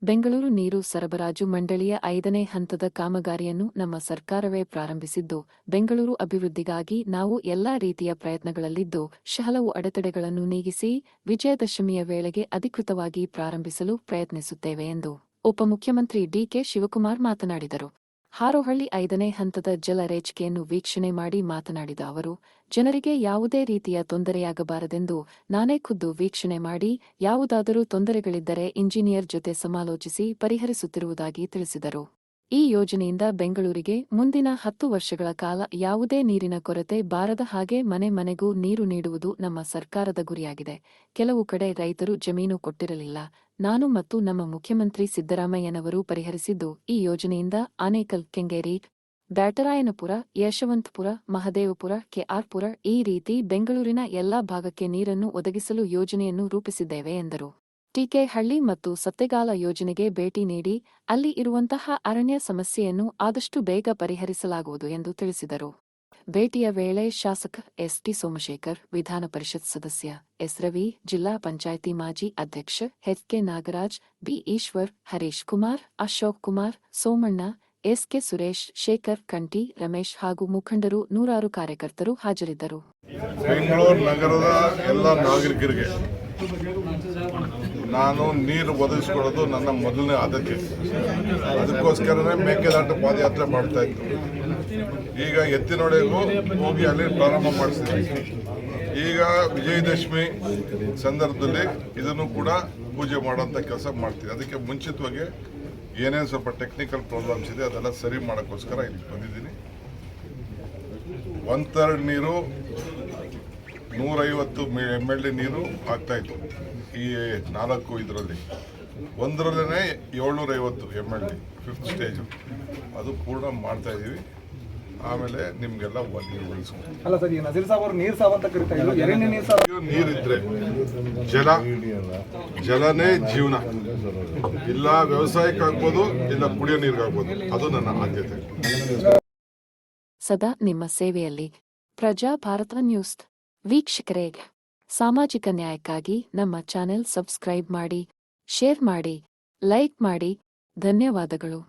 ಬೆಂಗಳೂರು ನೀರು ಸರಬರಾಜು ಮಂಡಳಿಯ 5ನೇ ಹಂತದ ಕಾಮಗಾರಿಯನ್ನು ನಮ್ಮ ಸರ್ಕಾರವೇ ಪ್ರಾರಂಭಿಸಿದ್ದು, ಬೆಂಗಳೂರು ಅಭಿವೃದ್ಧಿಗಾಗಿ ನಾವು ಎಲ್ಲಾ ರೀತಿಯ ಪ್ರಯತ್ನಗಳಲ್ಲಿದ್ದು, ಹಲವು ಅಡೆತಡೆಗಳನ್ನು ನೀಗಿಸಿ ವಿಜಯದಶಮಿಯ ವೇಳೆಗೆ ಅಧಿಕೃತವಾಗಿ ಪ್ರಾರಂಭಿಸಲು ಪ್ರಯತ್ನಿಸುತ್ತೇವೆ ಎಂದು ಉಪಮುಖ್ಯಮಂತ್ರಿ ಡಿಕೆ ಶಿವಕುಮಾರ್ ಮಾತನಾಡಿದರು. ಹಾರೋಹಳ್ಳಿ 5ನೇ ಹಂತದ ಜಲ ರೇಚಿಕೆಯನ್ನು ವೀಕ್ಷಣೆ ಮಾಡಿ ಮಾತನಾಡಿದ ಅವರು, ಜನರಿಗೆ ಯಾವುದೇ ರೀತಿಯ ತೊಂದರೆಯಾಗಬಾರದೆಂದು ನಾನೇ ಖುದ್ದು ವೀಕ್ಷಣೆ ಮಾಡಿ ಯಾವುದಾದರೂ ತೊಂದರೆಗಳಿದ್ದರೆ ಇಂಜಿನಿಯರ್ ಜೊತೆ ಸಮಾಲೋಚಿಸಿ ಪರಿಹರಿಸುತ್ತಿರುವುದಾಗಿ ತಿಳಿಸಿದರು. ಈ ಯೋಜನೆಯಿಂದ ಬೆಂಗಳೂರಿಗೆ ಮುಂದಿನ 10 ವರ್ಷಗಳ ಕಾಲ ಯಾವುದೇ ನೀರಿನ ಕೊರತೆ ಬಾರದ ಹಾಗೆ ಮನೆ ಮನೆಗೂ ನೀರು ನೀಡುವುದು ನಮ್ಮ ಸರ್ಕಾರದ ಗುರಿಯಾಗಿದೆ. ಕೆಲವು ಕಡೆ ರೈತರು ಜಮೀನು ಕೊಟ್ಟಿರಲಿಲ್ಲ. ನಾನು ಮತ್ತು ನಮ್ಮ ಮುಖ್ಯಮಂತ್ರಿ ಸಿದ್ದರಾಮಯ್ಯನವರು ಪರಿಹರಿಸಿದ್ದು ಈ ಯೋಜನೆಯಿಂದ ಆನೇಕಲ್, ಕೆಂಗೇರಿ, ಬ್ಯಾಟರಾಯನಪುರ, ಯಶವಂತಪುರ, ಮಹದೇವಪುರ, ಕೆಆರ್ಪುರ ಈ ರೀತಿ ಬೆಂಗಳೂರಿನ ಎಲ್ಲಾ ಭಾಗಕ್ಕೆ ನೀರನ್ನು ಒದಗಿಸಲು ಯೋಜನೆಯನ್ನು ರೂಪಿಸಿದ್ದೇವೆ ಎಂದರು. ಟಿಕೆಹಳ್ಳಿ ಮತ್ತು ಸತ್ತೆಗಾಲ ಯೋಜನೆಗೆ ಭೇಟಿ ನೀಡಿ ಅಲ್ಲಿ ಇರುವಂತಹ ಅರಣ್ಯ ಸಮಸ್ಯೆಯನ್ನು ಆದಷ್ಟು ಬೇಗ ಪರಿಹರಿಸಲಾಗುವುದು ಎಂದು ತಿಳಿಸಿದರು. ಭೇಟಿಯ ವೇಳೆ ಶಾಸಕ ಎಸ್ಟಿ ಸೋಮಶೇಖರ್, ವಿಧಾನ ಪರಿಷತ್ ಸದಸ್ಯ ಎಸ್ ರವಿ, ಜಿಲ್ಲಾ ಪಂಚಾಯಿತಿ ಮಾಜಿ ಅಧ್ಯಕ್ಷ HK Nagaraj, B Eshwar, Harish Kumar, Ashok Kumar, Somanna, SK Suresh, Shekhar Kanthi, Ramesh ಹಾಗೂ ಮುಖಂಡರು, ನೂರಾರು ಕಾರ್ಯಕರ್ತರು ಹಾಜರಿದ್ದರು. ಬೆಂಗಳೂರು ನಗರದ ಎಲ್ಲ ನಾಗರಿಕರಿಗೆ ನಾನು ನೀರು ಒದಗಿಸಿಕೊಳ್ಳೋದು ನನ್ನ ಮೊದಲನೇ ಆದ್ಯತೆ. ಅದಕ್ಕೋಸ್ಕರನೇ ಮೇಕೆದಾಟು ಪಾದಯಾತ್ರೆ ಮಾಡ್ತಾ ಇತ್ತು. ಈಗ ಎತ್ತಿನೊಡೆಗೂ ಹೋಗಿ ಅಲ್ಲಿ ಪ್ರಾರಂಭ ಮಾಡಿಸಿದ್ವಿ. ಈಗ ವಿಜಯದಶಮಿ ಸಂದರ್ಭದಲ್ಲಿ ಇದನ್ನು ಕೂಡ ಪೂಜೆ ಮಾಡೋಂಥ ಕೆಲಸ ಮಾಡ್ತೀವಿ. ಅದಕ್ಕೆ ಮುಂಚಿತವಾಗಿ ಏನೇನು ಸ್ವಲ್ಪ ಟೆಕ್ನಿಕಲ್ ಪ್ರಾಬ್ಲಮ್ಸ್ ಇದೆ ಅದೆಲ್ಲ ಸರಿ ಮಾಡೋಕ್ಕೋಸ್ಕರ ಇಲ್ಲಿ ಬಂದಿದ್ದೀನಿ. 1/3 ನೀರು 150 MLD ನೀರು ಆಗ್ತಾಯಿತ್ತು ಈ 4 ಇದರಲ್ಲಿ. ಒಂದರಲ್ಲೇ 750 MLD 5th ಸ್ಟೇಜು ಅದು ಪೂರ್ಣ ಮಾಡ್ತಾ ಇದ್ದೀವಿ. ಆಮೇಲೆ ನಿಮಗೆಲ್ಲ ನೀರು ಉಳಿಸ್ಕೊಂಡು ಅಲ್ಲ ಸರ್, ಈಗ ನಜೀರ್ ಸಾಬ್ ಅವರು ನೀರು ಸಾಬ್ ಅಂತ ಕರೀತಾರೆ. ನೀರಿದ್ರೆ ಜಲನೇ ಜೀವನ. ಇಲ್ಲ ವ್ಯವಸಾಯಕ್ಕಾಗ್ಬೋದು, ಇಲ್ಲ ಕುಡಿಯೋ ನೀರಿಗಾಗ್ಬೋದು. ಅದು ನನ್ನ ಆದ್ಯತೆ. ಸದಾ ನಿಮ್ಮ ಸೇವೆಯಲ್ಲಿ ಪ್ರಜಾ ಭಾರತ ನ್ಯೂಸ್ ವೀಕ್ಷಕರೇ, ಸಾಮಾಜಿಕ ನ್ಯಾಯಕ್ಕಾಗಿ ನಮ್ಮ ಚಾನೆಲ್ ಸಬ್ಸ್ಕ್ರೈಬ್ ಮಾಡಿ, ಶೇರ್ ಮಾಡಿ, ಲೈಕ್ ಮಾಡಿ. ಧನ್ಯವಾದಗಳು.